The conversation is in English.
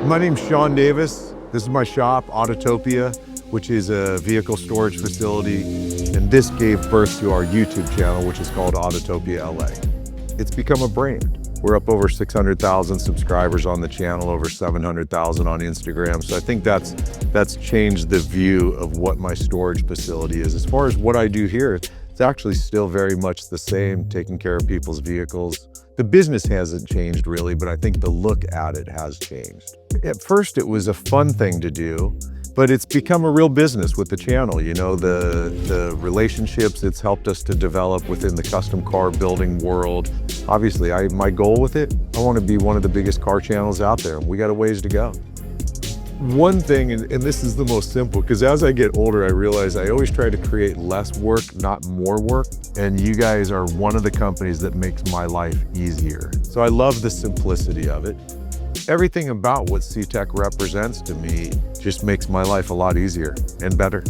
My name's Shawn Davis. This is my shop, Autotopia, which is a vehicle storage facility. And this gave birth to our YouTube channel, which is called AutotopiaLA. It's become a brand. We're up over 600,000 subscribers on the channel, over 700,000 on Instagram. So I think that's changed the view of what my storage facility is. As far as what I do here, it's actually still very much the same, taking care of people's vehicles. The business hasn't changed really, but I think the look at it has changed. At first, it was a fun thing to do, but it's become a real business with the channel. You know, the relationships it's helped us to develop within the custom car building world. Obviously, my goal with it, I want to be one of the biggest car channels out there, and we got a ways to go. One thing, and this is the most simple, because as I get older, I realize I always try to create less work, not more work. And you guys are one of the companies that makes my life easier. So I love the simplicity of it. Everything about what CTEK represents to me just makes my life a lot easier and better.